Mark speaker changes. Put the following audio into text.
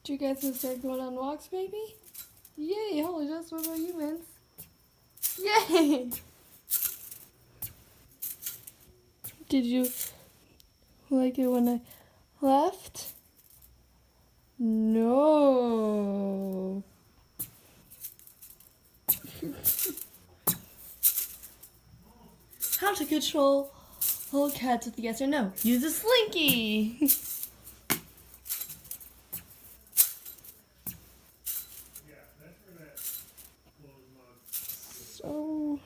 Speaker 1: Do you guys want to start going on walks, maybe? Yay! Holy, just what about you, Vince? Yay! Did you like it when I left? No. How to control whole cats with yes or no? Use a slinky. So